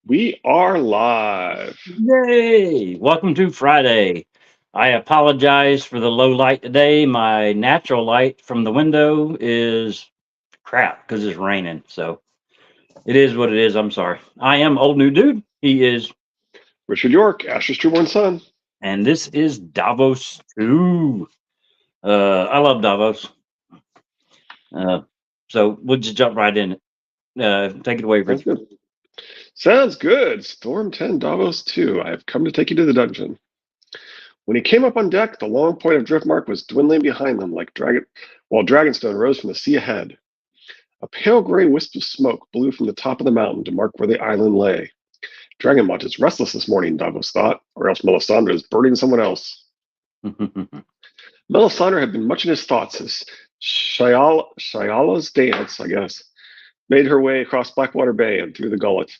We are live. Yay! Welcome to Friday. I apologize for the low light today. My natural light from the window is crap because it's raining. So it is what it is. I'm sorry. I am Old New Dude. He is, Richard York, Asher's trueborn son. and this is Davos 2. I love Davos. Uh, so we'll just jump right in. Take it away, Sounds Rich. good. Sounds good. Storm 10 Davos 2. I have come to take you to the dungeon. When he came up on deck, the long point of Driftmark was dwindling behind them while Dragonstone rose from the sea ahead. A pale gray wisp of smoke blew from the top of the mountain to mark where the island lay. Dragonmont is restless this morning, Davos thought, or else Melisandre is birding someone else. Melisandre had been much in his thoughts as Shyala's dance, I guess, made her way across Blackwater Bay and through the gullet,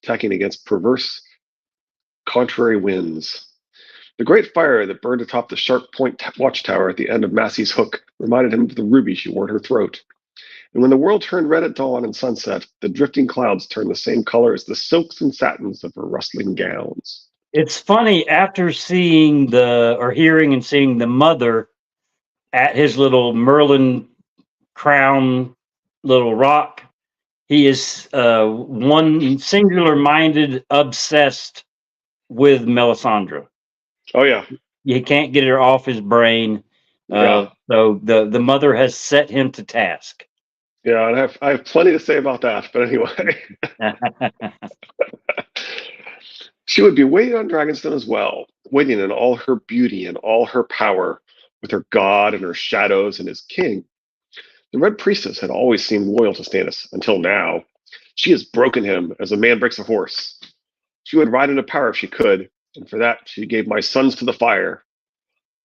tacking against perverse, contrary winds. The great fire that burned atop the Sharp Point watchtower at the end of Massey's Hook reminded him of the ruby she wore at her throat. And when the world turned red at dawn and sunset, the drifting clouds turned the same color as the silks and satins of her rustling gowns. It's funny after seeing or hearing and seeing the mother at his little Merlin crown little rock. He is one singular minded, obsessed with Melisandre. Oh yeah, He can't get her off his brain. yeah, So the mother has set him to task. yeah. And I have plenty to say about that, but anyway. She would be waiting on Dragonstone as well, waiting in all her beauty and all her power, with her god and her shadows and his king. The Red Priestess had always seemed loyal to Stannis, until now. She has broken him as a man breaks a horse. She would ride into power if she could, and for that she gave my sons to the fire.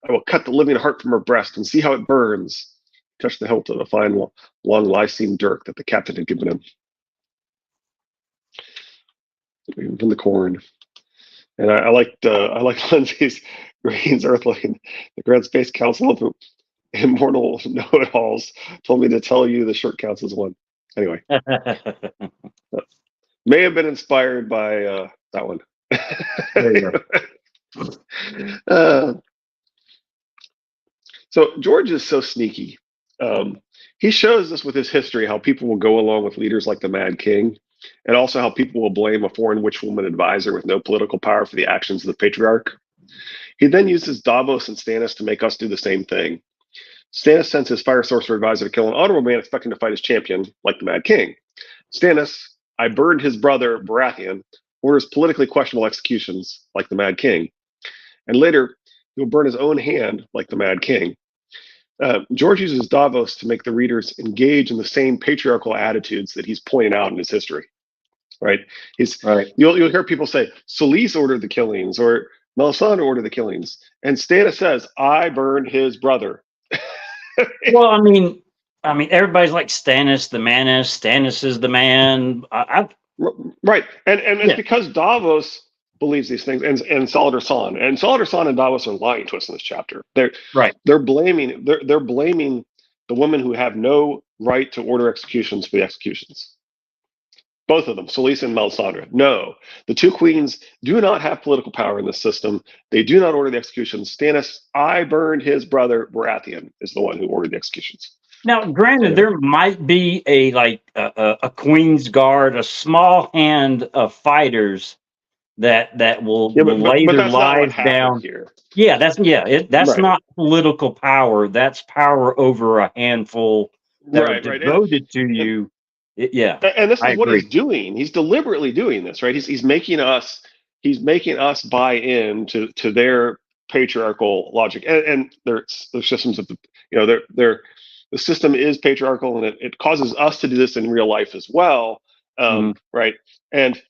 I will cut the living heart from her breast and see how it burns. He touched the hilt of the fine, long lysine dirk that the captain had given him. From the corn. And I liked Lindsay's Green's Earthling. The Grand Space Council of Immortal Know-It-Alls told me to tell you the shirt counts as one. Anyway, may have been inspired by that one. There you uh, so George is so sneaky. He shows us with his history how people will go along with leaders like the Mad King, and also how people will blame a foreign witchwoman advisor with no political power for the actions of the patriarch. He then uses Davos and Stannis to make us do the same thing. Stannis sends his fire sorcerer advisor to kill an honorable man expecting to fight his champion, like the Mad King. Stannis, I burned his brother Baratheon, orders politically questionable executions, like the Mad King. And later, he'll burn his own hand, like the Mad King. George uses Davos to make the readers engage in the same patriarchal attitudes that he's pointing out in his history. Right? right. You'll hear people say, Solis ordered the killings, or Melisandre ordered the killings. And Stannis says, I burned his brother. Well, I mean, everybody's like Stannis the Manus. Stannis is the man. Right. And it's Yeah, because Davos believes these things, and Saladar San. And Saladar San and Davos are lying to us in this chapter. right. They're blaming the women who have no right to order executions for the executions. Both of them, Solis and Melisandre. No, the two queens do not have political power in this system. They do not order the executions. Stannis, I burned his brother Baratheon, is the one who ordered the executions. Now, granted, Anyway. there might be a Queen's Guard, a small hand of fighters that will Yeah, lay but their that's not what lives happened down. here. Yeah, that's Right, not political power. That's power over a handful that are right, and devoted to you. Yeah, and this I is what he's agree. doing. He's deliberately doing this, right? He's making us buy in to their patriarchal logic and their systems of their the system is patriarchal, and it causes us to do this in real life as well, Mhm. right? And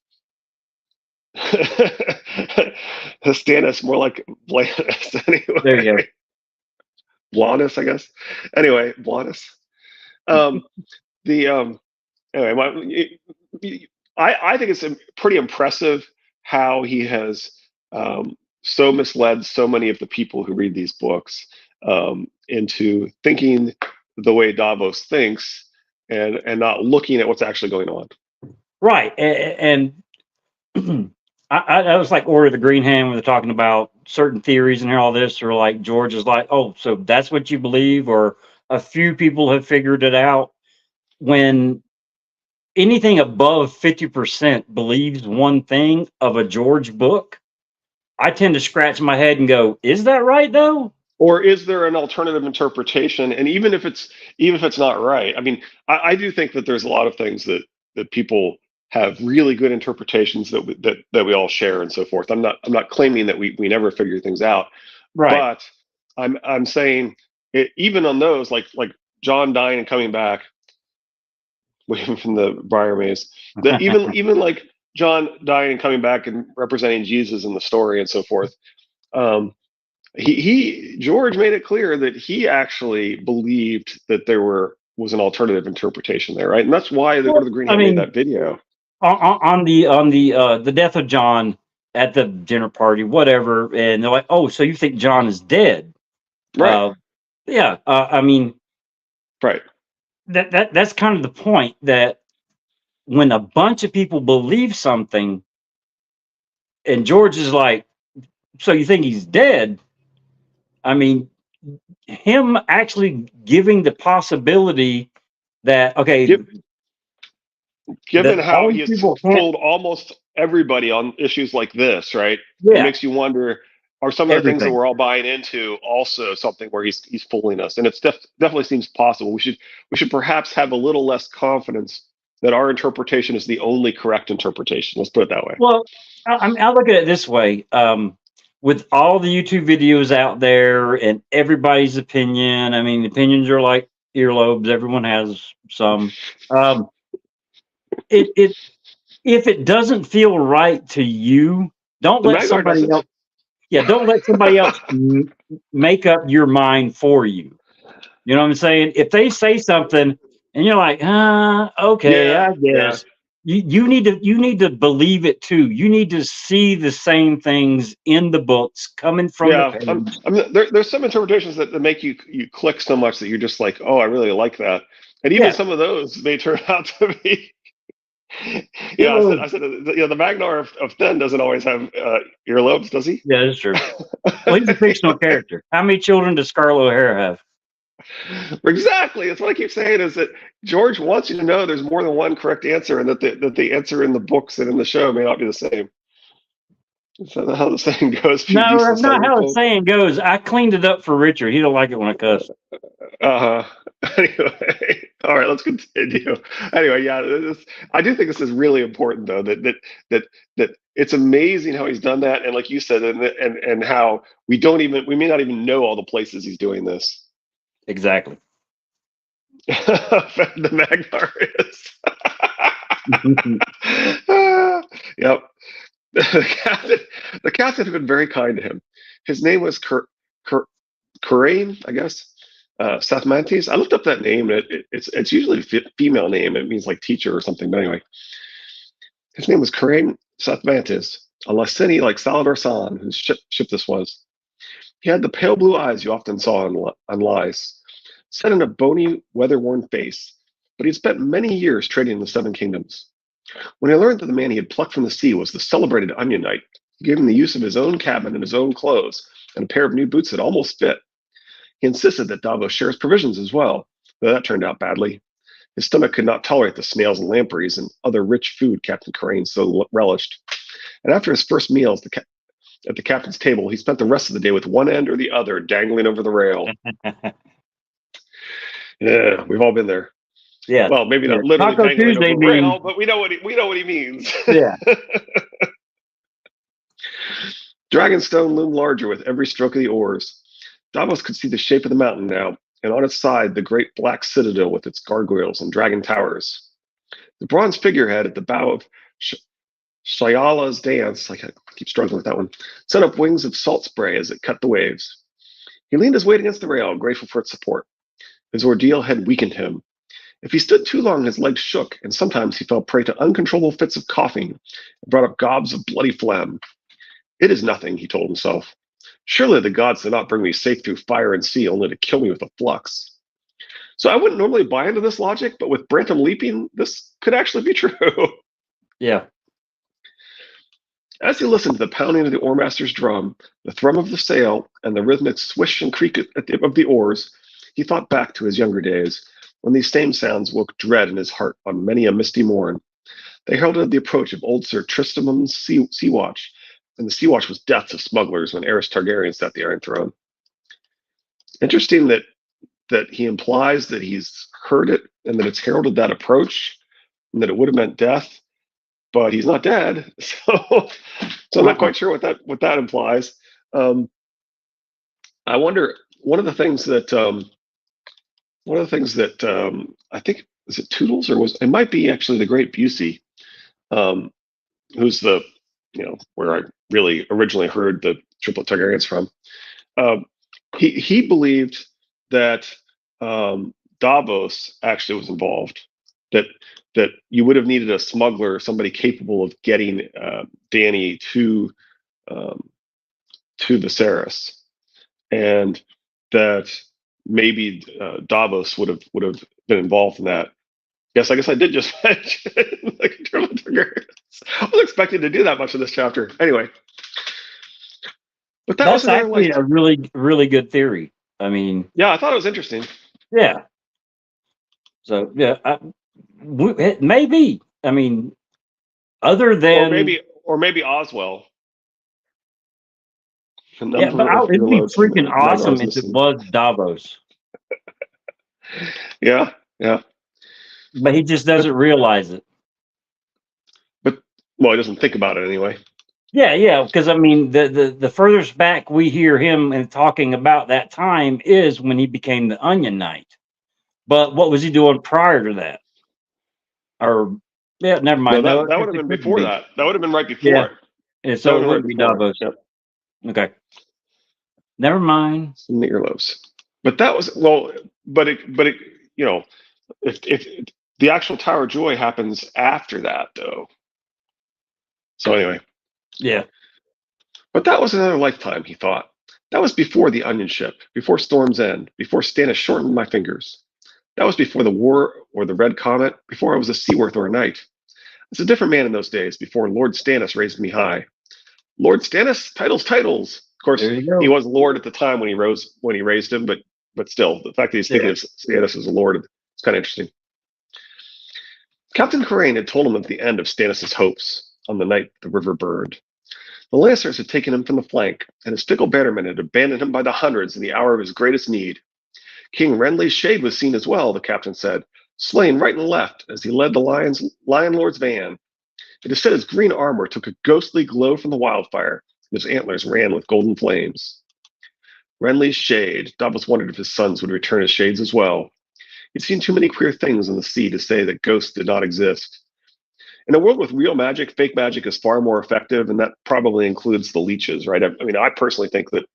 Stannis more like Blanus There you anyway. Blanus, I guess. Anyway, Blanus. Um, the Anyway, I think it's pretty impressive how he has so misled so many of the people who read these books into thinking the way Davos thinks and not looking at what's actually going on. Right, and I was like Order of the Green Hand when they're talking about certain theories and all this, or like George is like, oh, so that's what you believe, or a few people have figured it out. When anything above 50% believes one thing of a George book, I tend to scratch my head and go, is that right though? Or is there an alternative interpretation? And even if it's not right, I mean, I do think that there's a lot of things that people have really good interpretations that we all share and so forth. I'm not claiming that we never figure things out, Right. but I'm saying even on those, like John dying and coming back, waving from the briar maze, that even like John dying and coming back and representing Jesus in the story and so forth. Um, he George made it clear that he actually believed that was an alternative interpretation there, right? And that's why the Order of Well, the Green I Hand made mean, that video. on the death of John at the dinner party, whatever, and they're like, oh, so you think John is dead? Right, Uh, yeah. I mean, right. that's kind of the point, that when a bunch of people believe something, and George is like, so you think he's dead? I mean, him actually giving the possibility that, okay, Gi- Given that how all he these has people can't, fooled almost everybody on issues like this, right? It yeah, makes you wonder: are some of the things that everything. we're all buying into also something where he's fooling us? And it's definitely seems possible. We should perhaps have a little less confidence that our interpretation is the only correct interpretation. Let's put it that way. Well, I look at it this way. With all the YouTube videos out there and everybody's opinion, I mean, opinions are like earlobes. Everyone has some. Um, it if it doesn't feel right to you, don't The let Magnar somebody doesn't. else. Yeah, don't let somebody else make up your mind for you. You know what I'm saying? If they say something and you're like, okay, Yeah, I yeah, guess, you need to believe it too. You need to see the same things in the books coming from the yeah. page. There's some interpretations that make you click so much that you're just like, oh, I really like that. And even Yeah, some of those may turn out to be. it was. I said, the Magnar of Then doesn't always have earlobes, does he? Yeah, that's true. Well, he's a fictional character. How many children does Scarlet O'Hara have? Exactly. That's what I keep saying. Is that George wants you to know there's more than one correct answer, and that the answer in the books and in the show may not be the same. That's not how the saying goes. You No, that's useless, not hungry how the folk. saying goes. I cleaned it up for Richard. He don't like it when I cuss. Uh huh. Anyway, all right, let's continue. Anyway, yeah, I do think this is really important, though. That it's amazing how he's done that, and like you said, and how we may not even know all the places he's doing this. Exactly. The Magnar is. Yep. The captain had been very kind to him. His name was Kurain, I guess. Sathmantes. I looked up that name, and it's usually a female name. It means like teacher or something. But anyway, his name was Kurain Sathmantes, a Lasini like Salador San, whose ship this was. He had the pale blue eyes you often saw on Lies, set in a bony, weather-worn face, but he had spent many years trading in the Seven Kingdoms. When he learned that the man he had plucked from the sea was the celebrated Onion Knight, he gave him the use of his own cabin and his own clothes, and a pair of new boots that almost fit. He insisted that Davos share his provisions as well, though that turned out badly. His stomach could not tolerate the snails and lampreys and other rich food Captain Crane so relished. And after his first meals at the captain's table, he spent the rest of the day with one end or the other dangling over the rail. Yeah, we've all been there. Yeah. Well, maybe Yeah. not literally Taco dangling over Tuesday a rail, being, but we know what he means. yeah. Dragonstone loomed larger with every stroke of the oars. Davos could see the shape of the mountain now, and on its side the great black citadel with its gargoyles and dragon towers. The bronze figurehead at the bow of Shayala's dance, I keep struggling with that one, sent up wings of salt spray as it cut the waves. He leaned his weight against the rail, grateful for its support. His ordeal had weakened him. If he stood too long, his legs shook, and sometimes he fell prey to uncontrollable fits of coughing and brought up gobs of bloody phlegm. It is nothing, he told himself. Surely the gods did not bring me safe through fire and sea only to kill me with a flux. So I wouldn't normally buy into this logic, but with Brantham leaping, this could actually be true. Yeah. As he listened to the pounding of the oarmaster's drum, the thrum of the sail, and the rhythmic swish and creak of the oars, he thought back to his younger days, when these same sounds woke dread in his heart on many a misty morn. They heralded the approach of old Sir Tristram's sea watch, and the sea watch was death to smugglers when Aerys Targaryen sat the Iron Throne. Interesting that he implies that he's heard it and that it's heralded that approach, and that it would have meant death, but he's not dead. So I'm not quite sure what that implies. Um, I wonder. One of the things that I think, is it Toodles, or was it, might be actually the Great Busey, um, who's the, where I really originally heard the triplet Targaryens from. Um, he believed that Davos actually was involved. That you would have needed a smuggler, somebody capable of getting Dany um, to Viserys, and that maybe Davos would have been involved in that. Yes, I guess I did just mention I was expecting to do that much in this chapter. Anyway, but that was That's another actually life. a really, really good theory. I mean, Yeah, I thought it was interesting. yeah. So yeah, it may be. I mean, other Or than maybe Oswell. A yeah, but number of it'd be earlobes freaking and awesome Nightmar's if it missing. was Davos, Yeah, yeah. but he just But doesn't realize it. but well, he doesn't think about it anyway. Yeah, yeah, because I mean, the furthest back we hear him and talking about that time is when he became the Onion Knight. But what was he doing prior to that? Or yeah, never No, mind. No, that would have it been couldn't before be. that. That would have been right Yeah, before it. and That so would it have been right wouldn't be before it. Davos. Yep. Okay, never mind. In the earlobes. But that was well. But it. You know, if the actual Tower of Joy happens after that, though. So anyway, Yeah, but that was another lifetime. He thought that was before the Onion Ship, before Storm's End, before Stannis shortened my fingers. That was before the War or the Red Comet, before I was a Seaworth or a knight. I was a different man in those days, before Lord Stannis raised me high. Lord Stannis, titles, titles. Of course, there you he go. was Lord at the time when he raised him, but still, the fact that he's thinking Yeah, of Stannis as a Lord is kind of interesting. Captain Crane had told him at the end of Stannis' hopes on the night the river burned. The Lancers had taken him from the flank, and his fickle bannermen had abandoned him by the hundreds in the hour of his greatest need. King Renly's shade was seen as well, the captain said, slain right and left as he led the Lion Lord's van. It is said his green armor took a ghostly glow from the wildfire, and his antlers ran with golden flames. Renly's shade. Davos wondered if his sons would return as shades as well. He'd seen too many queer things in the sea to say that ghosts did not exist. In a world with real magic, fake magic is far more effective, and that probably includes the leeches, right? I mean, I personally think that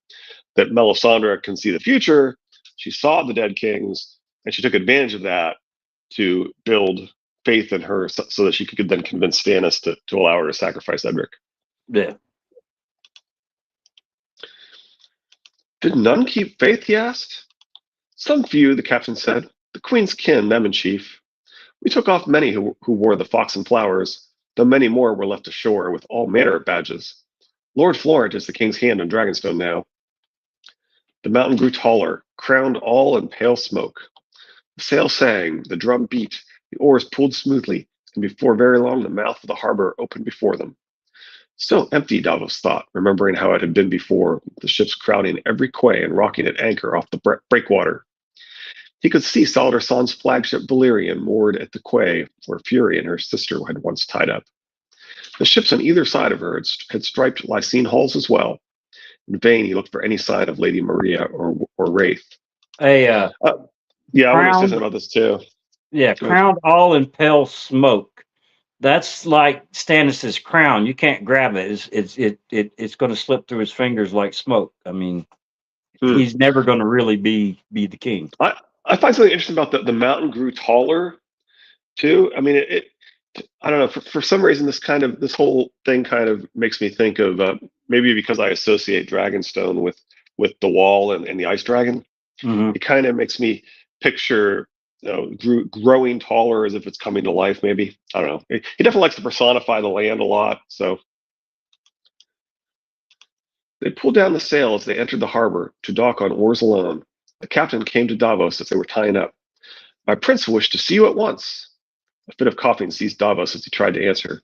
Melisandre can see the future. She saw the dead kings, and she took advantage of that to build faith in her, so that she could then convince Stannis to allow her to sacrifice Edric. yeah. Did none keep faith? He asked. Some few, the captain said. The queen's kin, them in chief. We took off many who wore the fox and flowers, though many more were left ashore with all manner of badges. Lord Florent is the king's hand on Dragonstone now. The mountain grew taller, crowned all in pale smoke. The sail sang, the drum beat, the oars pulled smoothly, and before very long the mouth of the harbor opened before them. Still empty, Davos thought, remembering how it had been before, the ships crowding every quay and rocking at anchor off the breakwater. He could see Salderson's flagship Valyrian moored at the quay where Fury and her sister had once tied up. The ships on either side of her had striped Lysine hulls as well. In vain he looked for any sign of Lady Maria or Wraith. A Uh, yeah, I wanted to say crowned, something about this too. yeah, Good. crowned all in pale smoke. That's like Stannis's crown. You can't grab it. It's going to slip through his fingers like smoke. I mean, Hmm. he's never going to really be the king. I find something interesting about the mountain grew taller too. I mean, I don't know. For some reason, this whole thing kind of makes me think of maybe because I associate Dragonstone with the wall and the ice dragon. Hmm. It kind of makes me picture, growing taller as if it's coming to life. Maybe I don't know. He definitely likes to personify the land a lot. So They pulled down the sail as they entered the harbor to dock on oars alone. The captain came to Davos as they were tying up. My prince wished to see you at once. A fit of coughing seized Davos as he tried to answer.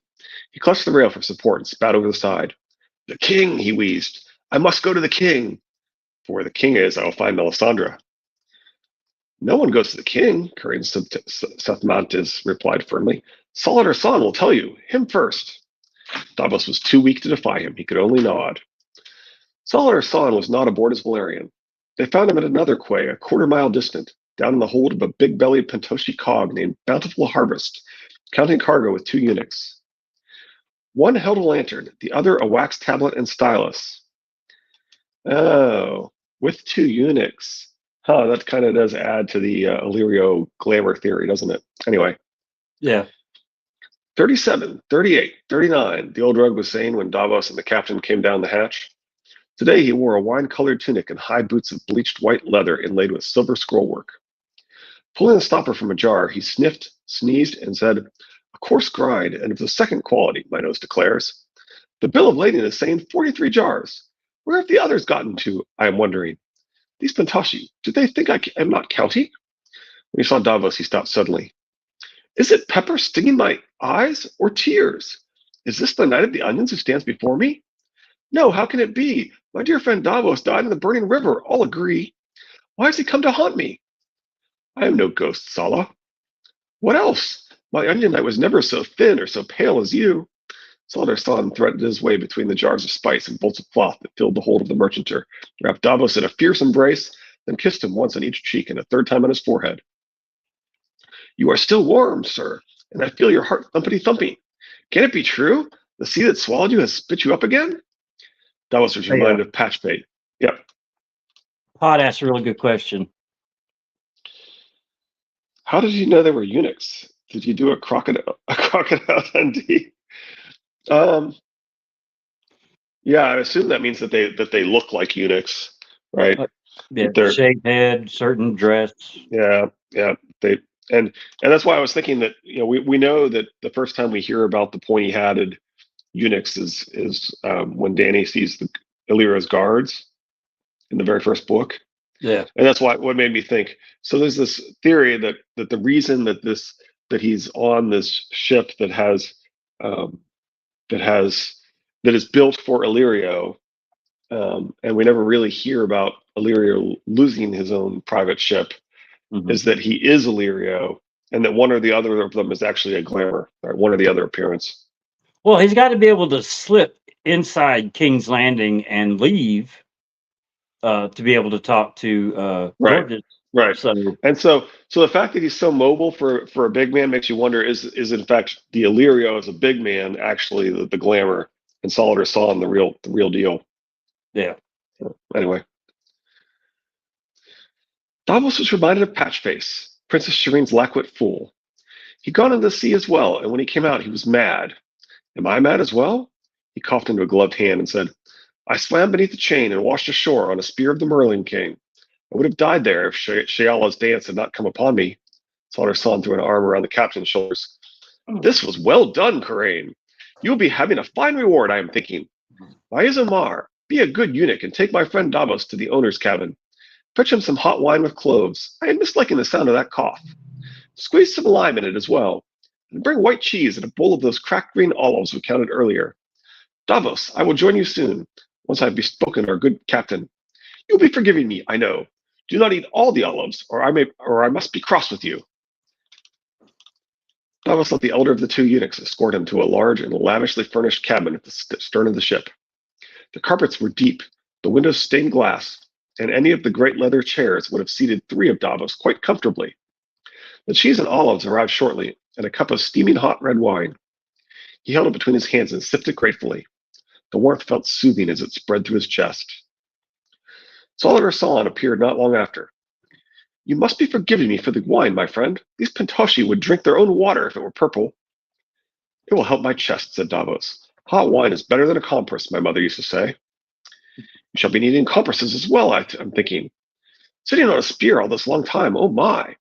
He clutched the rail for support and spat over the side. The king, he wheezed. I must go to the king. For where the king is, I will find Melisandre. No one goes to the king, Corinne Sethmantes replied firmly. Solid Son will tell you, him first. Davos was too weak to defy him. He could only nod. Solid Son was not aboard his Valerian. They found him at another quay, a quarter-mile distant, down in the hold of a big-bellied Pentoshi cog named Bountiful Harvest, counting cargo with 2 eunuchs. One held a lantern, the other a wax tablet and stylus. Oh, with 2 eunuchs. Huh, that kind of does add to the Illyrio glamour theory, doesn't it? Anyway. Yeah. 37, 38, 39, the old rogue was saying when Davos and the captain came down the hatch. Today he wore a wine-colored tunic and high boots of bleached white leather inlaid with silver scrollwork. Pulling a stopper from a jar, he sniffed, sneezed, and said, A coarse grind, and of the second quality, my nose declares. The bill of lading is saying 43 jars. Where have the others gotten to, I am wondering? These Pentoshi, do they think I am not counting? When he saw Davos, he stopped suddenly. Is it pepper stinging my eyes, or tears? Is this the knight of the onions who stands before me? No, how can it be? My dear friend Davos died in the burning river, all agree. Why has he come to haunt me? I am no ghost, Sala. What else? My onion knight was never so thin or so pale as you. Saladar San threaded his way between the jars of spice and bolts of cloth that filled the hold of the merchanter, wrapped Davos in a fierce embrace, then kissed him once on each cheek and a third time on his forehead. You are still warm, sir, and I feel your heart thumpity-thumping. Can it be true? The sea that swallowed you has spit you up again? Davos was reminded of Patchbait. Yep. Pod asked a really good question. How did you know they were eunuchs? Did you do a crocodile Dundee? Yeah, I assume that means that they look like eunuchs, right? Yeah, shaved head, certain dress. Yeah. They and that's why I was thinking that we know that the first time we hear about the pointy-hatted eunuchs is when Dany sees the Illyrio's guards in the very first book. Yeah, and that's what made me think. So there's this theory that the reason that he's on this ship that is built for Illyrio, and we never really hear about Illyrio losing his own private ship, is that he is Illyrio, and that one or the other of them is actually a glamour, or one or the other appearance. Well, he's got to be able to slip inside King's Landing and leave to be able to talk to Gorgeous. Right. So the fact that he's so mobile for a big man makes you wonder: is in fact the Illyrio as a big man actually the glamour, and Saladar San the real deal? Yeah. Anyway, Davos was reminded of Patchface, Princess Shireen's lackwit fool. He'd gone into the sea as well, and when he came out, he was mad. Am I mad as well? He coughed into a gloved hand and said, I swam beneath the chain and washed ashore on a spear of the Merlin King. I would have died there if Shayala's dance had not come upon me. Saladar San threw an arm around the captain's shoulders. This was well done, Coraine. You will be having a fine reward, I am thinking. By Isomar, be a good eunuch and take my friend Davos to the owner's cabin. Fetch him some hot wine with cloves. I am misliking the sound of that cough. Squeeze some lime in it as well. And bring white cheese and a bowl of those cracked green olives we counted earlier. Davos, I will join you soon, once I have bespoken our good captain. You'll be forgiving me, I know. Do not eat all the olives, or I must be cross with you. Davos let the elder of the 2 eunuchs escort him to a large and lavishly furnished cabin at the stern of the ship. The carpets were deep, the windows stained glass, and any of the great leather chairs would have seated 3 of Davos quite comfortably. The cheese and olives arrived shortly, and a cup of steaming hot red wine. He held it between his hands and sipped it gratefully. The warmth felt soothing as it spread through his chest. Saladar San appeared not long after. You must be forgiving me for the wine, my friend. These Pentoshi would drink their own water if it were purple. It will help my chest, said Davos. Hot wine is better than a compress, my mother used to say. You shall be needing compresses as well, I'm thinking. Sitting on a spear all this long time, oh my.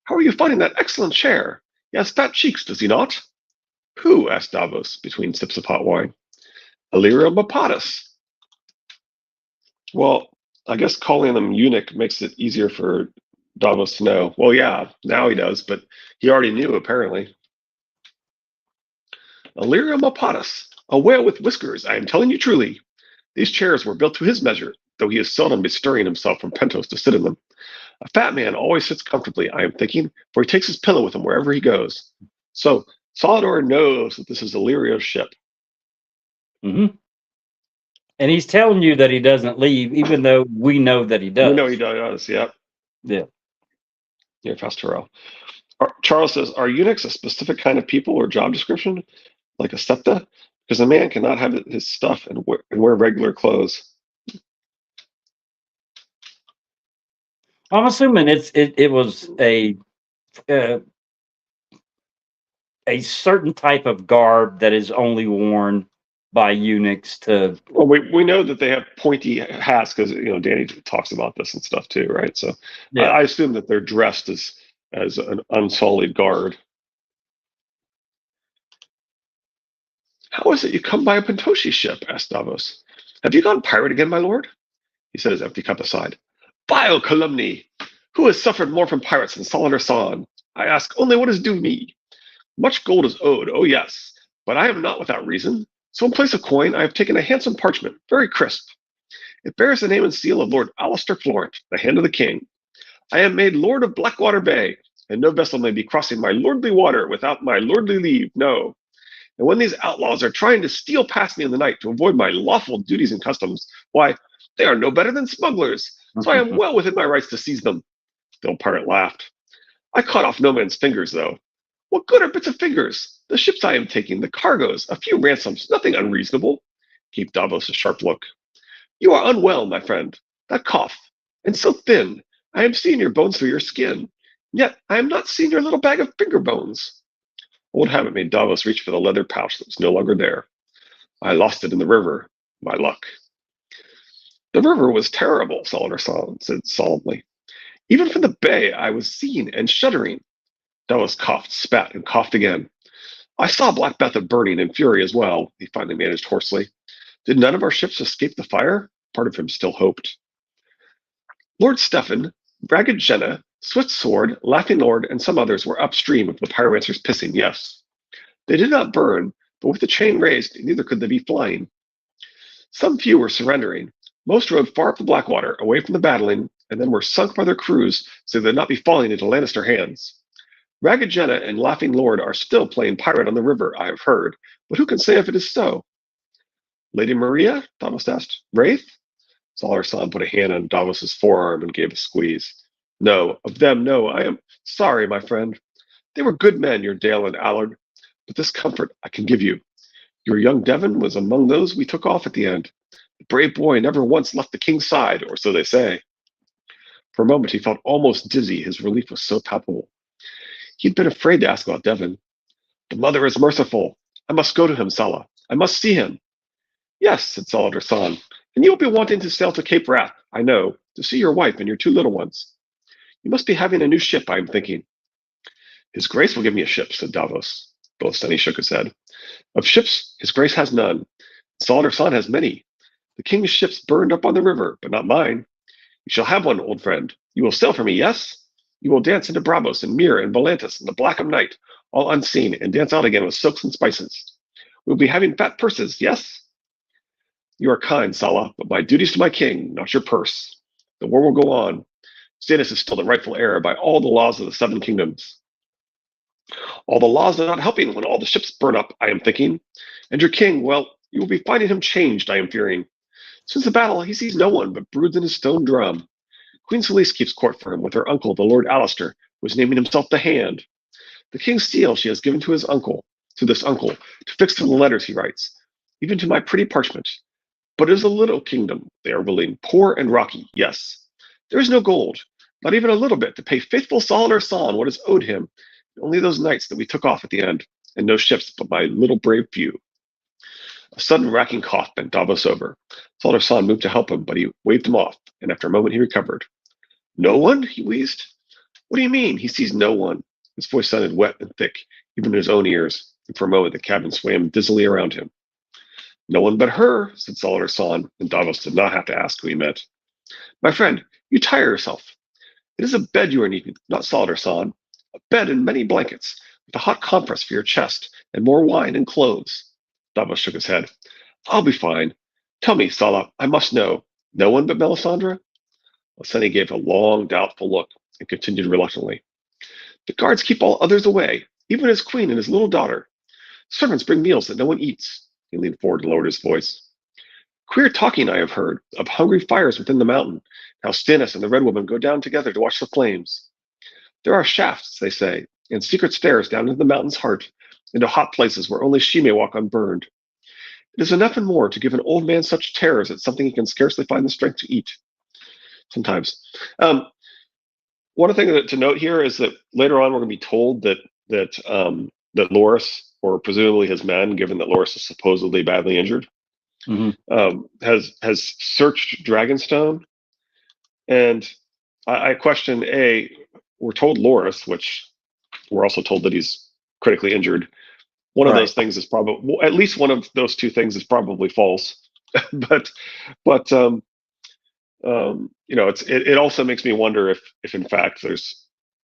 How are you finding that excellent chair? He has fat cheeks, does he not? Who? Asked Davos, between sips of hot wine. Illyrio Mapatis. Well, I guess calling them eunuch makes it easier for Davos to know. Well, yeah, now he does, but he already knew apparently. Illyrium opatus, a whale with whiskers, I am telling you truly. These chairs were built to his measure, though he is seldom bestirring himself from Pentos to sit in them. A fat man always sits comfortably, I am thinking, for he takes his pillow with him wherever he goes. So Solidor knows that this is Illyrio's ship. Mm-hmm. And he's telling you that he doesn't leave, even though we know that he does. We know he does, yep. Yeah. Near Fastero. Charles says, are eunuchs a specific kind of people or job description, like a septa? Because a man cannot have his stuff and wear regular clothes. I'm assuming it was uh, a certain type of garb that is only worn by eunuchs to. Well, we know that they have pointy hats because Danny talks about this and stuff too, right? So Yeah. I assume that they're dressed as an unsullied guard. How is it you come by a Pentoshi ship? Asked Davos. Have you gone pirate again, my lord? He set his empty cup aside. Vile calumny! Who has suffered more from pirates than Solidor San? I ask only what is due me. Much gold is owed, oh yes, but I am not without reason. So in place of coin, I have taken a handsome parchment, very crisp. It bears the name and seal of Lord Alistair Florent, the hand of the king. I am made Lord of Blackwater Bay, and no vessel may be crossing my lordly water without my lordly leave, no. And when these outlaws are trying to steal past me in the night to avoid my lawful duties and customs, why, they are no better than smugglers, so I am well within my rights to seize them. The old pirate laughed. I cut off no man's fingers, though. What good are bits of fingers? The ships I am taking, the cargoes, a few ransoms, nothing unreasonable. Gave Davos a sharp look. You are unwell, my friend. That cough, and so thin. I am seeing your bones through your skin. Yet I am not seeing your little bag of finger bones. Old habit made Davos reach for the leather pouch that was no longer there. I lost it in the river. My luck. The river was terrible, Solidor said solemnly. Even from the bay I was seen and shuddering. Davos coughed, spat, and coughed again. I saw Black Beth burning in fury as well, he finally managed hoarsely. Did none of our ships escape the fire? Part of him still hoped. Lord Stefan, Ragged Jenna, Swift Sword, Laughing Lord, and some others were upstream of the pyromancer's pissing, yes. They did not burn, but with the chain raised, neither could they be flying. Some few were surrendering. Most rode far up the Blackwater, away from the battling, and then were sunk by their crews so they'd not be falling into Lannister hands. Ragged Jenna and Laughing Lord are still playing pirate on the river, I have heard, but who can say if it is so? Lady Maria? Davos asked. Wraith? Solidor San put a hand on Davos's forearm and gave a squeeze. No, of them, no. I am sorry, my friend. They were good men, your Dale and Allard, but this comfort I can give you. Your young Devon was among those we took off at the end. The brave boy never once left the king's side, or so they say. For a moment he felt almost dizzy. His relief was so palpable. He'd been afraid to ask about Devon. The mother is merciful. I must go to him, Sala. I must see him. Yes, said Solidor San, and you will be wanting to sail to Cape Wrath, I know, to see your wife and your two little ones. You must be having a new ship, I am thinking. His Grace will give me a ship, said Davos. Bolestani shook his head. Of ships, His Grace has none. Solidor San has many. The king's ships burned up on the river, but not mine. You shall have one, old friend. You will sail for me, yes? You will dance into Bravos and Mir and Volantis in the black of night, all unseen, and dance out again with silks and spices. We will be having fat purses, yes? You are kind, Sala, but my duties to my king, not your purse. The war will go on. Stannis is still the rightful heir by all the laws of the Seven Kingdoms. All the laws are not helping when all the ships burn up, I am thinking. And your king, well, you will be finding him changed, I am fearing. Since the battle, he sees no one but broods in his stone drum. Queen Selyse keeps court for him with her uncle, the Lord Alistair, who is naming himself the Hand. The king's seal she has given to this uncle, to fix to the letters he writes, even to my pretty parchment. But it is a little kingdom they are ruling, poor and rocky, yes. There is no gold, not even a little bit, to pay faithful Solidor San what is owed him, only those knights that we took off at the end, and no ships but my little brave few. A sudden racking cough bent Davos over. Solidor San moved to help him, but he waved him off, and after a moment he recovered. No one? He wheezed. What do you mean? He sees no one. His voice sounded wet and thick, even in his own ears, and for a moment the cabin swam dizzily around him. No one but her, said Salvador San, and Davos did not have to ask who he meant. My friend, you tire yourself. It is a bed you are needing, not Salvador San. A bed and many blankets, with a hot compress for your chest, and more wine and clothes. Davos shook his head. I'll be fine. Tell me, Sala, I must know. No one but Melisandre? Orsini gave a long, doubtful look and continued reluctantly. The guards keep all others away, even his queen and his little daughter. Servants bring meals that no one eats. He leaned forward and lowered his voice. Queer talking I have heard of hungry fires within the mountain, how Stannis and the Red Woman go down together to watch the flames. There are shafts, they say, and secret stairs down into the mountain's heart, into hot places where only she may walk unburned. It is enough and more to give an old man such terrors at something he can scarcely find the strength to eat. Sometimes. One thing to note here is that later on we're going to be told that Loras, or presumably his men, given that Loras is supposedly badly injured, has searched Dragonstone, and I question we're told Loras, which we're also told that he's critically injured. One of those things is probably, at least one of those two things is probably false, but it also makes me wonder if in fact there's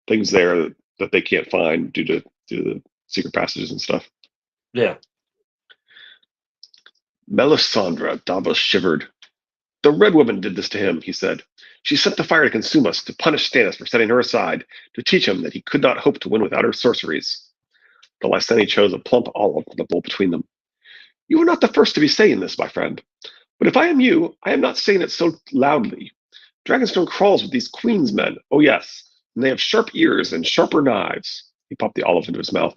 things there that they can't find due to the secret passages and stuff. Yeah. Melisandre, Davos shivered. The Red Woman did this to him, he said. She set the fire to consume us, to punish Stannis for setting her aside, to teach him that he could not hope to win without her sorceries. The Lyseni chose a plump olive from the bowl between them. You are not the first to be saying this, my friend. But if I am you, I am not saying it so loudly. Dragonstone crawls with these Queen's men, oh yes, and they have sharp ears and sharper knives. He popped the olive into his mouth.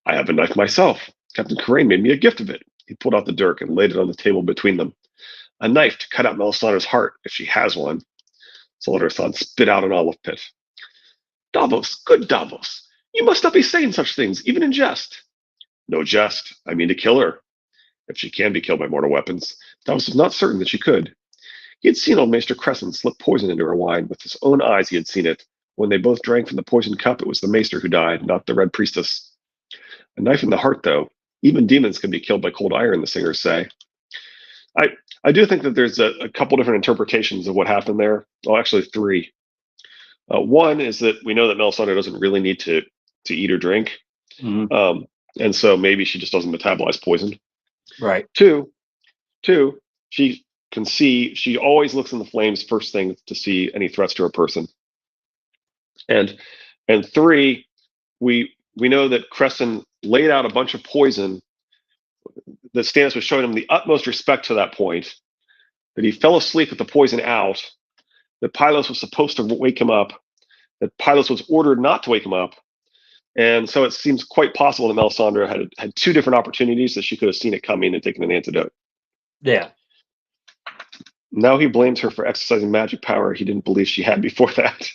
I have a knife myself. Captain Carraine made me a gift of it. He pulled out the dirk and laid it on the table between them. A knife to cut out Melisandre's heart, if she has one. Salvador San spit out an olive pit. Davos, good Davos, you must not be saying such things, even in jest. No jest. I mean to kill her. If she can be killed by mortal weapons. Davos was not certain that she could. He had seen old Maester Crescent slip poison into her wine. With his own eyes he had seen it. When they both drank from the poisoned cup, it was the Maester who died, not the Red Priestess. A knife in the heart, though. Even demons can be killed by cold iron, the singers say. I do think that there's a couple different interpretations of what happened there. Well, actually, three. One is that we know that Melisandre doesn't really need to eat or drink. Mm-hmm. And so maybe she just doesn't metabolize poison. Right. Two, she can see, she always looks in the flames first thing to see any threats to her person. And three, we know that Crescent laid out a bunch of poison, that Stannis was showing him the utmost respect to that point, that he fell asleep with the poison out, that Pylos was supposed to wake him up, that Pylos was ordered not to wake him up. And so it seems quite possible that Melisandre had two different opportunities that she could have seen it coming and taken an antidote. Yeah. Now he blames her for exercising magic power he didn't believe she had before that.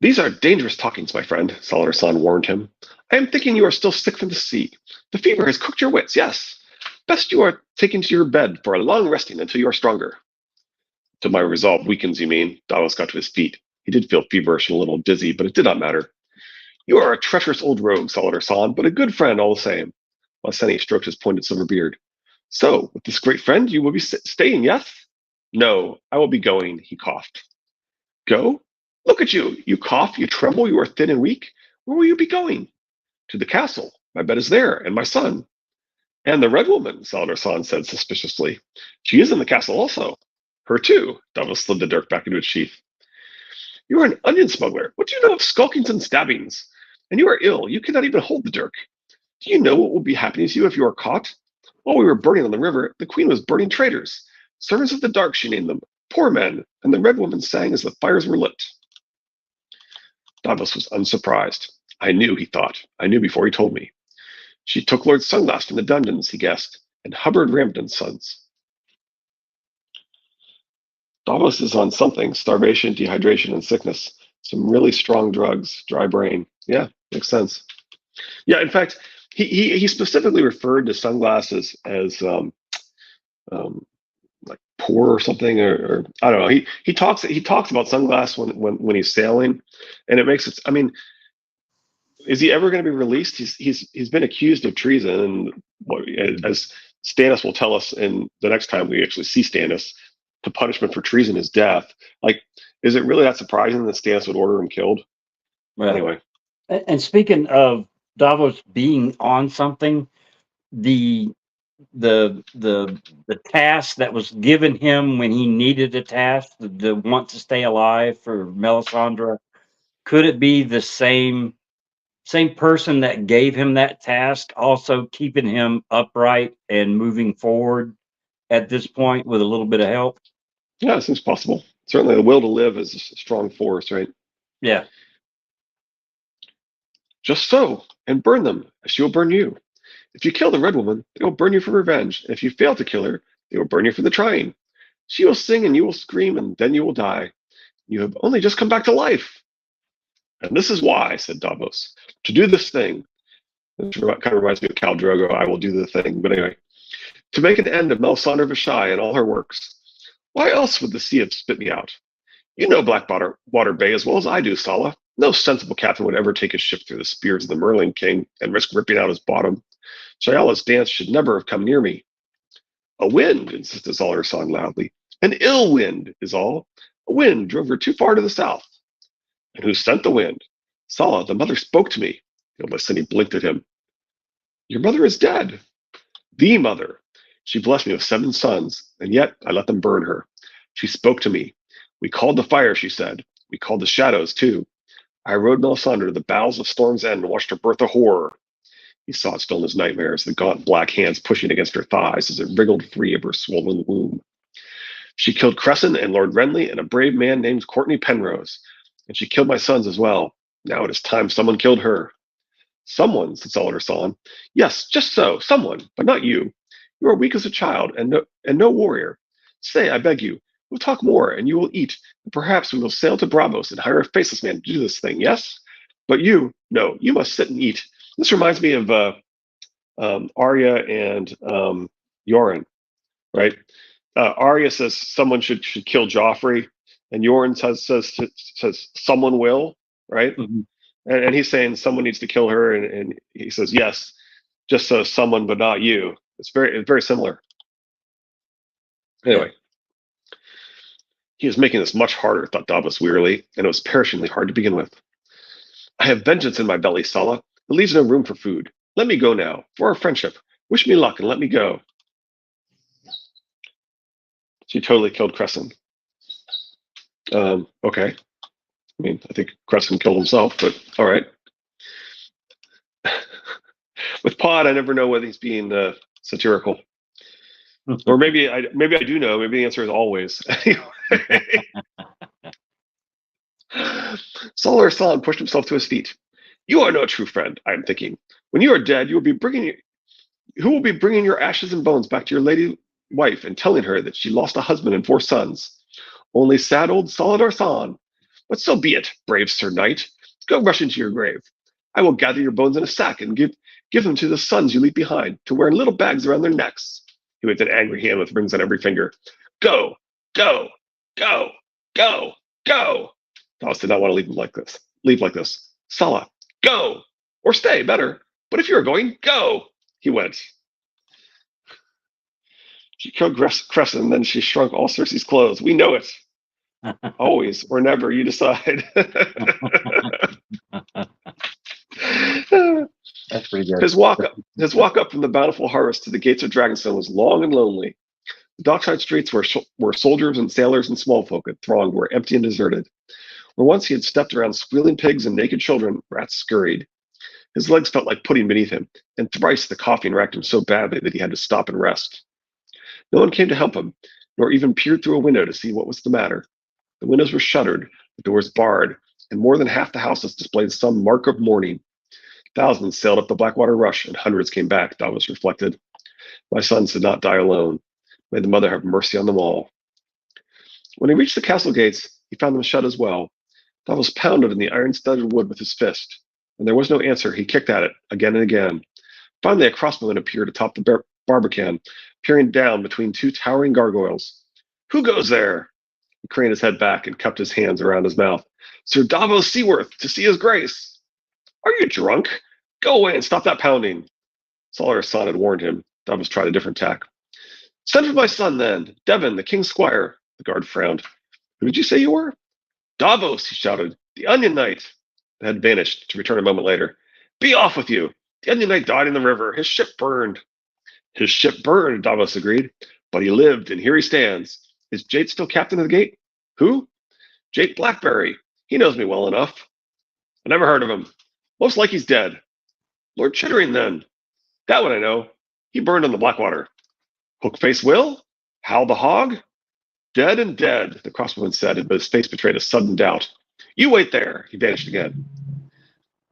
These are dangerous talkings, my friend, Salvador San warned him. I am thinking you are still sick from the sea. The fever has cooked your wits, yes. Best you are taken to your bed for a long resting until you are stronger. Till my resolve weakens, you mean? Davos got to his feet. He did feel feverish and a little dizzy, but it did not matter. You are a treacherous old rogue, Salvador San, but a good friend all the same. Lyseni stroked his pointed silver beard. So, with this great friend, you will be staying, yes? No, I will be going, he coughed. Go? Look at you. You cough, you tremble, you are thin and weak. Where will you be going? To the castle. My bed is there, and my son. And the Red Woman, Salvador San said suspiciously. She is in the castle also. Her too. Davos slid the dirk back into its sheath. You are an onion smuggler. What do you know of skulkings and stabbings? And you are ill. You cannot even hold the dirk. Do you know what will be happening to you if you are caught? While we were burning on the river, the queen was burning traitors. Servants of the dark, she named them. Poor men. And the Red Woman sang as the fires were lit. Davos was unsurprised. I knew, he thought. I knew before he told me. She took Lord Sunglass from the dungeons, he guessed, and Hubbard Ramsden's sons. Davos is on something, starvation, dehydration, and sickness. Some really strong drugs, dry brain. Yeah, makes sense. Yeah, in fact, he specifically referred to Sunglasses as like poor or something, or I don't know. He talks about Sunglass when he's sailing, and it makes it. I mean, is he ever going to be released? He's been accused of treason, and as Stannis will tell us in the next time we actually see Stannis, the punishment for treason is death. Like, is it really that surprising that Stannis would order him killed? Well, Anyway, and speaking of Davos being on something, the the task that was given him when he needed a task, the want to stay alive for Melisandre, could it be the same person that gave him that task also keeping him upright and moving forward at this point with a little bit of help? yeah, it seems possible. Certainly, the will to live is a strong force, right? Yeah. Just so, and burn them, as she will burn you. If you kill the Red Woman, they will burn you for revenge, and if you fail to kill her, they will burn you for the trying. She will sing, and you will scream, and then you will die. You have only just come back to life. And this is why, said Davos, to do this thing. Which kind of reminds me of Khal Drogo, I will do the thing. But anyway, to make an end of Melisandre Vashai and all her works. Why else would the sea have spit me out? You know Blackwater Bay as well as I do, Sala. No sensible captain would ever take his ship through the spears of the Merlin King and risk ripping out his bottom. Shayala's dance should never have come near me. A wind, insisted Salar-san loudly. An ill wind is all. A wind drove her too far to the south. And who sent the wind? Sala, the mother spoke to me. The old Lysini blinked at him. Your mother is dead. The mother. She blessed me with 7 sons, and yet I let them burn her. She spoke to me. We called the fire, she said. We called the shadows, too. I rode Melisandre to the bowels of Storm's End and watched her birth a horror. He saw it still in his nightmares, the gaunt black hands pushing against her thighs as it wriggled free of her swollen womb. She killed Cresson and Lord Renly and a brave man named Courtney Penrose, and she killed my sons as well. Now it is time someone killed her. Someone, said Salar-san. Yes, just so, someone, but not you. You are weak as a child and no warrior. Stay, I beg you. We'll talk more, and you will eat, and perhaps we will sail to Braavos and hire a faceless man to do this thing, yes? But you, no, you must sit and eat. This reminds me of Arya and Yoren, right? Arya says someone should kill Joffrey, and Yoren says someone will, right? Mm-hmm. And he's saying someone needs to kill her, and he says yes, just so someone, but not you. It's very similar. Anyway, he is making this much harder, thought Davos wearily, and it was perishingly hard to begin with. I have vengeance in my belly, Sala. It leaves no room for food. Let me go now, for our friendship. Wish me luck and let me go. She totally killed Cresson. Okay. I mean, I think Cresson killed himself, but all right. With Pod, I never know whether he's being satirical, or maybe I do know. Maybe the answer is always. Salar-san pushed himself to his feet. You are no true friend, I am thinking. When you are dead, who will be bringing your ashes and bones back to your lady wife and telling her that she lost a husband and 4 sons? Only sad old Saladar-san. But so be it, brave Sir Knight. Go rush into your grave. I will gather your bones in a sack and give them to the sons you leave behind, to wear in little bags around their necks. He waved an angry hand with rings on every finger. Go, go, go, go, go. Davos did not want to leave like this. Sala, go! Or stay, better. But if you are going, go! He went. She killed Cresson, then she shrunk all Cersei's clothes. We know it. Always or never, you decide. That's pretty good. His walk up from the bountiful harvest to the gates of Dragonstone was long and lonely. The dockside streets where soldiers and sailors and small folk had thronged were empty and deserted. Where once he had stepped around squealing pigs and naked children, rats scurried. His legs felt like pudding beneath him, and thrice the coughing racked him so badly that he had to stop and rest. No one came to help him, nor even peered through a window to see what was the matter. The windows were shuttered, the doors barred, and more than half the houses displayed some mark of mourning. Thousands sailed up the Blackwater Rush, and hundreds came back, Davos reflected. My sons did not die alone. May the mother have mercy on them all. When he reached the castle gates, he found them shut as well. Davos pounded in the iron-studded wood with his fist. When there was no answer, he kicked at it again and again. Finally, a crossbowman appeared atop the barbican, peering down between 2 towering gargoyles. Who goes there? He craned his head back and cupped his hands around his mouth. Sir Davos Seaworth, to see his grace. Are you drunk? Go away and stop that pounding. Salara's son had warned him. Davos tried a different tack. Send for my son, then. Devon, the king's squire. The guard frowned. Who did you say you were? Davos, he shouted. The Onion Knight. The head vanished, to return a moment later. Be off with you. The Onion Knight died in the river. His ship burned. His ship burned, Davos agreed. But he lived, and here he stands. Is Jake still captain of the gate? Who? Jake Blackberry. He knows me well enough. I never heard of him. Most like he's dead. Lord Chittering, then. That one I know. He burned on the Blackwater. Hookface Will? Hal the Hog? Dead and dead, the crossbowman said, but his face betrayed a sudden doubt. You wait there. He vanished again.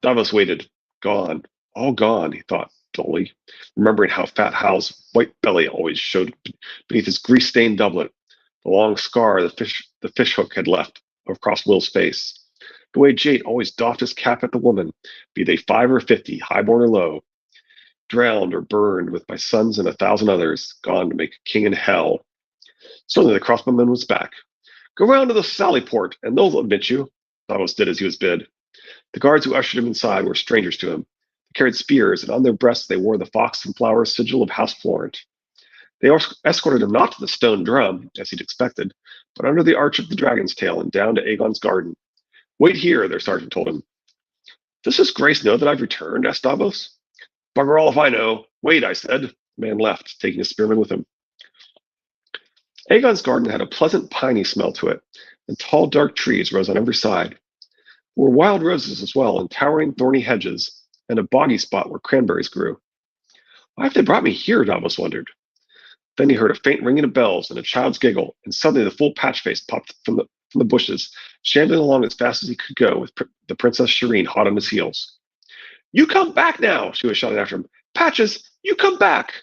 Davos waited. Gone. All gone, he thought dully, remembering how fat Hal's white belly always showed beneath his grease-stained doublet, the long scar the fish hook had left across Will's face, the way Jate always doffed his cap at the woman, be they 5 or 50, highborn or low, drowned or burned with my sons and 1,000 others, gone to make a king in hell. Suddenly the crossbowman was back. Go round to the sally port, and they'll admit you. Davos did as he was bid. The guards who ushered him inside were strangers to him. They carried spears, and on their breasts they wore the fox and flower sigil of House Florent. They escorted him not to the stone drum, as he'd expected, but under the arch of the dragon's tail and down to Aegon's garden. Wait here, their sergeant told him. Does his grace know that I've returned? Asked Davos. Bugger all if I know. Wait, I said. The man left, taking his spearman with him. Aegon's garden had a pleasant piney smell to it, and tall dark trees rose on every side. There were wild roses as well, and towering thorny hedges, and a boggy spot where cranberries grew. Why have they brought me here? Davos wondered. Then he heard a faint ringing of bells and a child's giggle, and suddenly the full Patchface popped from the bushes, shambling along as fast as he could go, with the Princess Shireen hot on his heels. You come back now, she was shouting after him. Patches, you come back.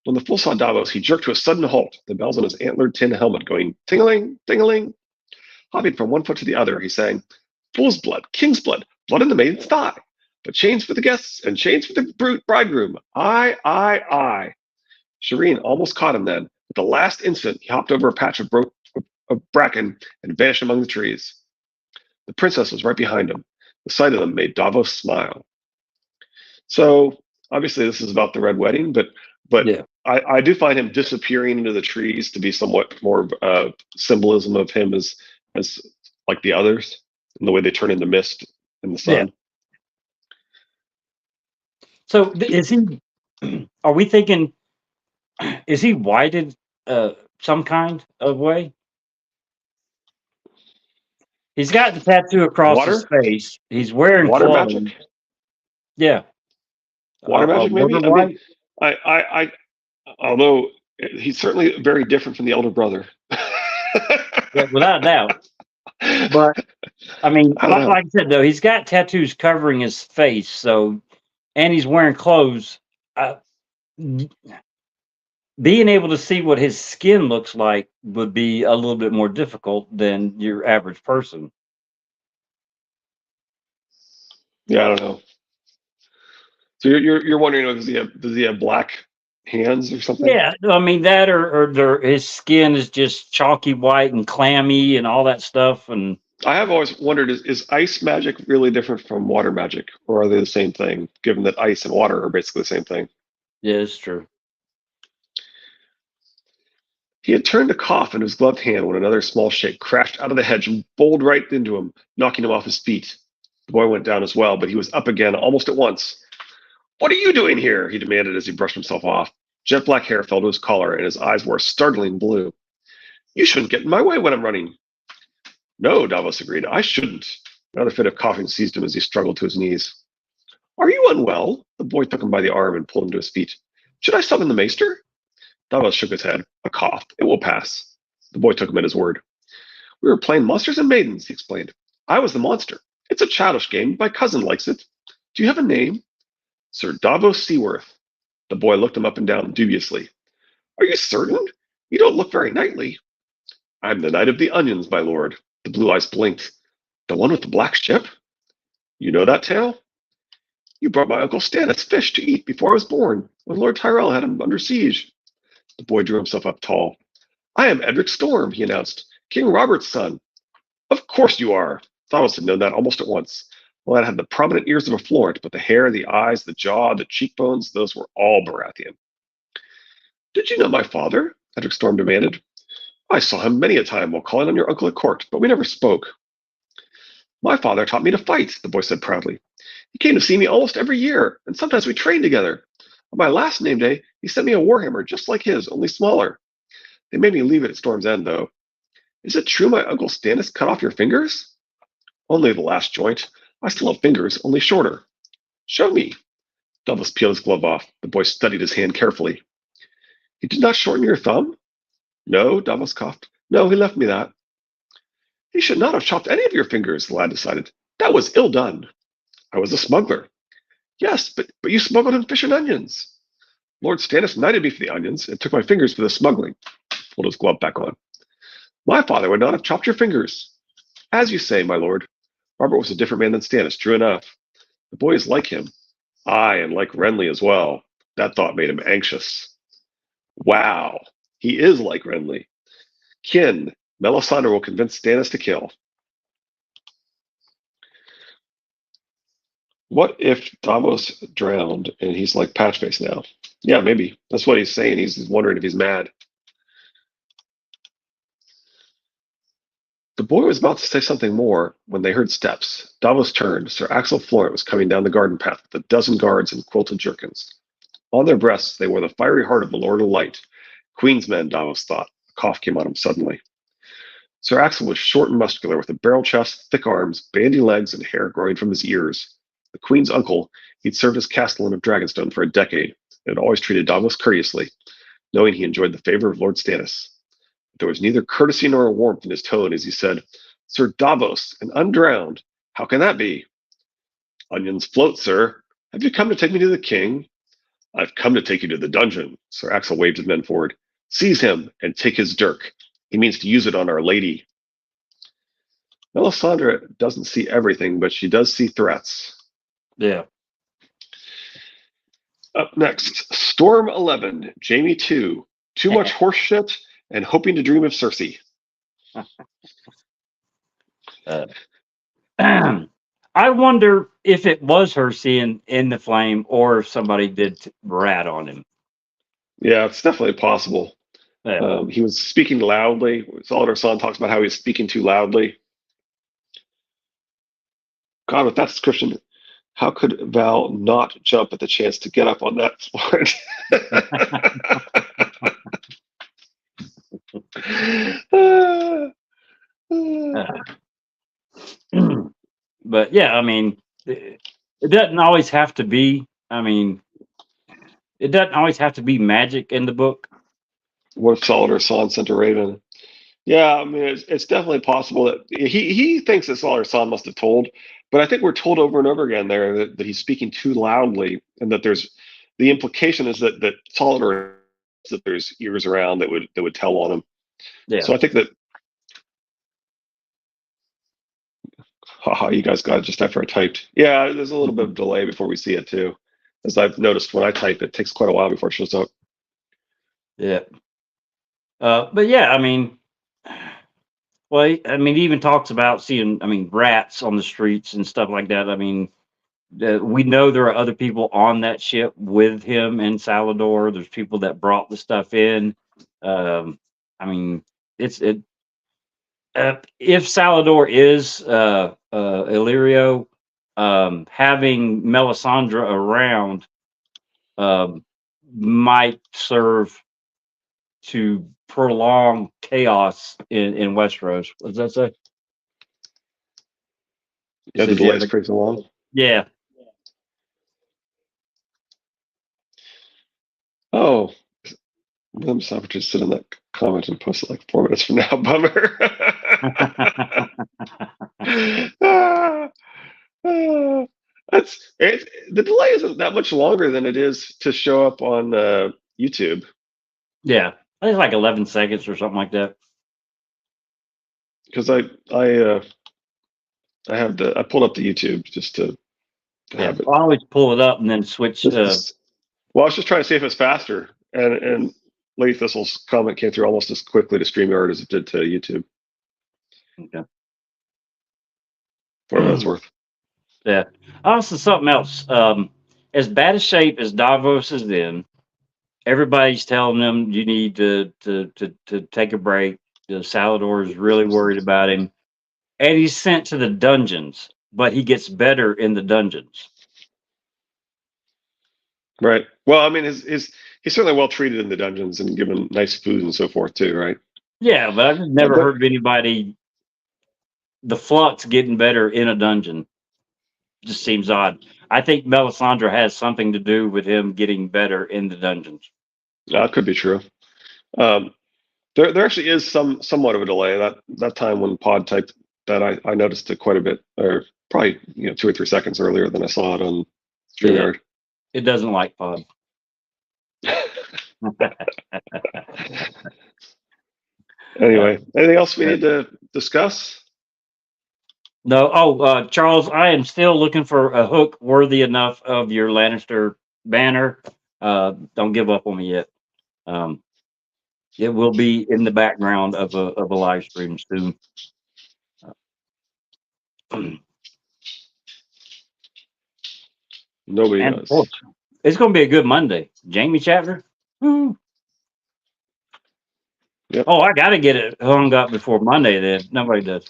When the fool saw Davos, he jerked to a sudden halt, the bells on his antlered tin helmet going ting-a-ling, ting-a-ling. Hopping from one foot to the other, he sang, Fool's blood, king's blood, blood in the maiden's thigh, but chains for the guests and chains for the bridegroom. Aye, aye, aye. Shireen almost caught him then. At the last instant, he hopped over a patch of bracken and vanished among the trees. The princess was right behind him. The sight of them made Davos smile. So, obviously, this is about the Red Wedding, but yeah. I do find him disappearing into the trees to be somewhat more symbolism of him as like the others, and the way they turn into mist in the sun. Yeah. So is he? Are we thinking? Is he whited some kind of way? He's got the tattoo across his face. He's wearing water clothes. Magic. Yeah. Water magic, maybe. I mean, I although he's certainly very different from the elder brother. Yeah, without a doubt. But I mean, like I said, though, he's got tattoos covering his face, so, and he's wearing clothes. Being able to see what his skin looks like would be a little bit more difficult than your average person. Yeah, I don't know. So you're wondering, does he have black hands or something? Yeah, I mean that, or his skin is just chalky white and clammy and all that stuff. And I have always wondered, is ice magic really different from water magic, or are they the same thing? Given that ice and water are basically the same thing. Yeah, it's true. He had turned to cough in his gloved hand when another small shake crashed out of the hedge and bowled right into him, knocking him off his feet. The boy went down as well, but he was up again almost at once. What are you doing here? He demanded as he brushed himself off. Jet black hair fell to his collar, and his eyes were a startling blue. You shouldn't get in my way when I'm running. No, Davos agreed. I shouldn't. Another fit of coughing seized him as he struggled to his knees. Are you unwell? The boy took him by the arm and pulled him to his feet. Should I summon the maester? Davos shook his head. A cough. It will pass. The boy took him at his word. We were playing Monsters and Maidens, he explained. I was the monster. It's a childish game. My cousin likes it. Do you have a name? Sir Davos Seaworth. The boy looked him up and down dubiously. Are you certain? You don't look very knightly. I'm the Knight of the Onions, my lord. The blue eyes blinked. The one with the black ship? You know that tale? You brought my Uncle Stannis fish to eat before I was born, when Lord Tyrell had him under siege. The boy drew himself up tall. I am Edric Storm, he announced. King Robert's son. Of course you are. Davos had known that almost at once. The lad had the prominent ears of a Florent, but the hair, the eyes, the jaw, the cheekbones, those were all Baratheon. Did you know my father? Edric Storm demanded. I saw him many a time while calling on your uncle at court, but we never spoke. My father taught me to fight, the boy said proudly. He came to see me almost every year, and sometimes we trained together. On my last name day, he sent me a warhammer just like his, only smaller. They made me leave it at Storm's End, though. Is it true my uncle Stannis cut off your fingers? Only the last joint. I still have fingers, only shorter. Show me. Davos peeled his glove off. The boy studied his hand carefully. He did not shorten your thumb? No, Davos coughed. No, he left me that. He should not have chopped any of your fingers, the lad decided. That was ill done. I was a smuggler. Yes, but you smuggled in fish and onions. Lord Stannis knighted me for the onions and took my fingers for the smuggling. Pulled his glove back on. My father would not have chopped your fingers. As you say, my lord. Robert was a different man than Stannis, true enough. The boy is like him. Aye, and like Renly as well. That thought made him anxious. Wow, he is like Renly. Kin, Melisandre will convince Stannis to kill. What if Davos drowned and he's like Patchface now? Yeah, maybe. That's what he's saying. He's wondering if he's mad. The boy was about to say something more when they heard steps. Davos turned. Sir Axel Florent was coming down the garden path with a dozen guards in quilted jerkins. On their breasts they wore the fiery heart of the Lord of Light. Queen's men, Davos thought. A cough came on him suddenly. Sir Axel was short and muscular, with a barrel chest, thick arms, bandy legs, and hair growing from his ears. The Queen's uncle, he'd served as castellan of Dragonstone for a decade, and had always treated Davos courteously, knowing he enjoyed the favor of Lord Stannis. But there was neither courtesy nor warmth in his tone as he said, Sir Davos, and undrowned, how can that be? Onions float, sir. Have you come to take me to the king? I've come to take you to the dungeon. Sir Axel waved his men forward. Seize him and take his dirk. He means to use it on our lady. Melisandre doesn't see everything, but she does see threats. Yeah. Up next, Storm 11, Jaime 2. Too much horseshit and hoping to dream of Cersei. I wonder if it was her seeing in the flame or if somebody did rat on him. Yeah, it's definitely possible. Yeah. He was speaking loudly. Salladhor Saan talks about how he was speaking too loudly. God, with that description, how could Val not jump at the chance to get up on that sport? But yeah, I mean, it doesn't always have to be. I mean, it doesn't always have to be magic in the book. What if Salladhor Saan sent a raven? Yeah, I mean, it's definitely possible that he thinks that Salladhor Saan must have told, but I think we're told over and over again there that he's speaking too loudly, and that there's the implication is that Salladhor, that there's ears around that would tell on him. Yeah. So I think that. Haha, you guys got it just after I typed. Yeah, there's a little bit of delay before we see it too. As I've noticed when I type, it takes quite a while before it shows up. Yeah. But yeah, I mean, well, I mean, he even talks about seeing, I mean, rats on the streets and stuff like that. I mean, we know there are other people on that ship with him and Salladhor. There's people that brought the stuff in. I mean, if Salladhor is Illyrio, having Melisandre around might serve to prolong chaos in Westeros. What does that say? Yeah, the delay is pretty so long. Yeah. Oh, I'm sorry, just sit in that comment and post it like 4 minutes from now. Bummer. The delay isn't that much longer than it is to show up on YouTube. Yeah, I think it's like 11 seconds or something like that. Because I pulled up the YouTube just to have it. I always pull it up and then switch. Well, I was just trying to see if it's faster, and Lady Thistle's comment came through almost as quickly to StreamYard as it did to YouTube. Okay. For what that's worth. Yeah. Also, something else. As bad a shape as Davos is in, everybody's telling him you need to take a break. The Salador is really worried about him, and he's sent to the dungeons, but he gets better in the dungeons. Right. Well, I mean, he's certainly well treated in the dungeons and given nice food and so forth too, right? Yeah, but I've just But never heard of anybody the flux getting better in a dungeon. Just seems odd. I think Melisandre has something to do with him getting better in the dungeons. that could be true. Um, there actually is somewhat of a delay. That time when Pod typed that, I noticed it quite a bit, or probably 2 or 3 seconds earlier than I saw it on Yeah, StreamYard. it doesn't like Pod. Anyway, anything else we need to discuss? No. Oh, Charles, I am still looking for a hook worthy enough of your Lannister banner. Don't give up on me yet. Um, it will be in the background of a live stream soon. Nobody And of course, does. it's going to be a good Monday. Jamie chapter. Woo. Yep. Oh, I got to get it hung up before Monday. Then nobody does.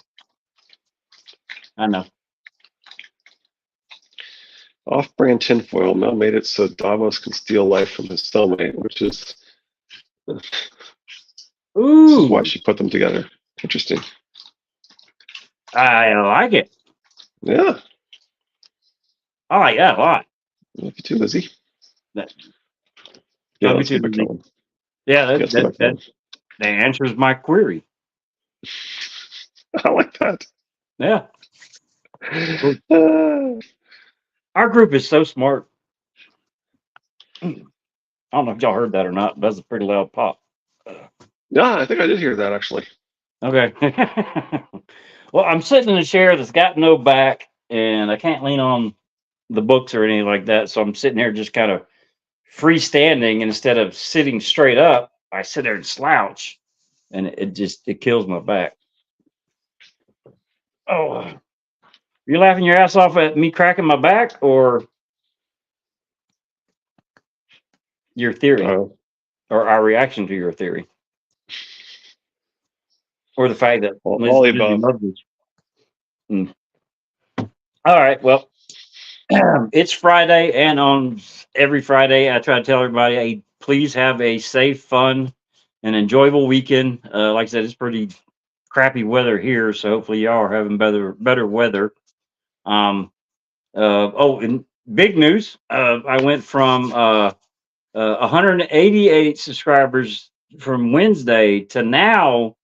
I know. Off-brand tinfoil. Mel made it so Davos can steal life from his cellmate, which is this is why Ooh, she put them together. Interesting. I like it. Yeah. I like that a lot. Love you too, Lizzie. That, Yeah, love you let's too, get back Lizzie. going. Yeah, Let's get back that going. that answers my query. I like that. Yeah, Uh, our group is so smart. I don't know if y'all heard that or not, but that's a pretty loud pop. yeah, I think I did hear that actually. Okay. Well, I'm sitting in a chair that's got no back, and I can't lean on the books or anything like that. So I'm sitting here just kind of freestanding, and instead of sitting straight up, I sit there and slouch, and it kills my back. Oh, you laughing your ass off at me cracking my back, or your theory, Uh, or our reaction to your theory, or the fact that all the Lizzie above. loves this? Mm. All right. Well, it's Friday, and on every Friday, I try to tell everybody, hey, please have a safe, fun, and enjoyable weekend. Like I said, it's pretty crappy weather here, so hopefully y'all are having better weather. Um, and big news! I went from 188 subscribers from Wednesday to now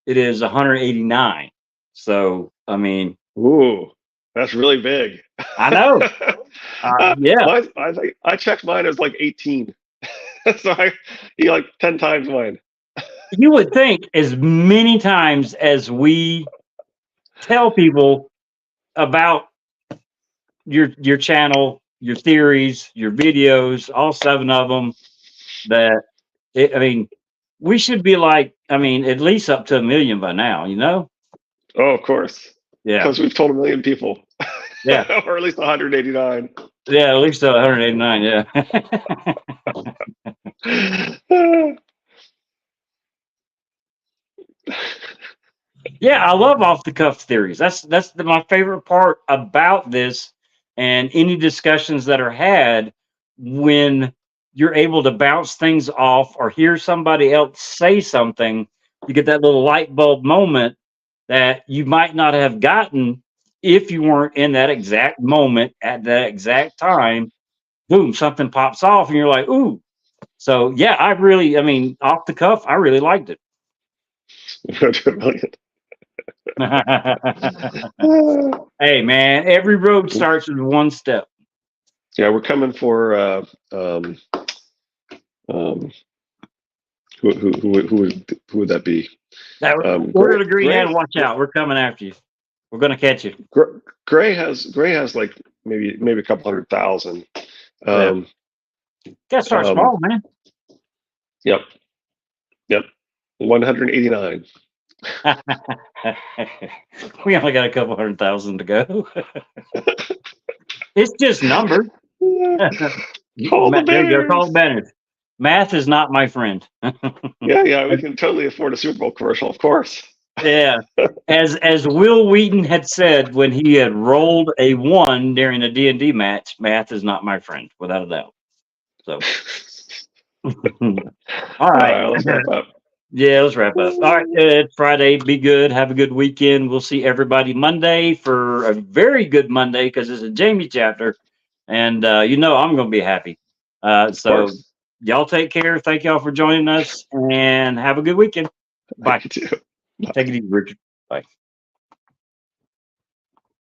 it is 189. So I mean, Ooh, that's really big. I know. Yeah, I think I checked mine as like 18. So you like 10 times mine. you would think as many times as we tell people about your channel, your theories, your videos, all 7 of them, that I mean, we should be like, I mean, at least up to 1 million by now, you know? Oh, of course. Yeah, Because we've told a million people. yeah, Or at least 189. yeah, at least 189, yeah. Yeah, I love off the cuff theories. My favorite part about this, and any discussions that are had when you're able to bounce things off or hear somebody else say something, you get that little light bulb moment that you might not have gotten if you weren't in that exact moment at that exact time. Boom, something pops off, and you're like, ooh. So yeah, I mean, off the cuff, I really liked it. Hey man, every road starts with one step. Yeah, we're coming for um, who would that be? Now, order Gray the green Gray hand. Watch out, we're coming after you. We're gonna catch you. Gray has like maybe a couple 100,000. Yeah, Um, gotta start um, small, man. yep, yep, 189. We only got a couple 100,000 to go. It's just numbers. Call the There you go. Call Bears. the banners. Math is not my friend. Yeah, we can totally afford a Super Bowl commercial, of course. Yeah. As Will Wheaton had said when he had rolled a 1 during a D&D match, math is not my friend, without a doubt. So, all All right. right, let's wrap up. Yeah, let's wrap up. All right, it's Friday. Be good. Have a good weekend. We'll see everybody Monday for a very good Monday because it's a Jamie chapter, and I'm going to be happy. Of So course. y'all take care. Thank y'all for joining us, and have a good weekend. Bye. You too. Take it easy, Richard. Bye.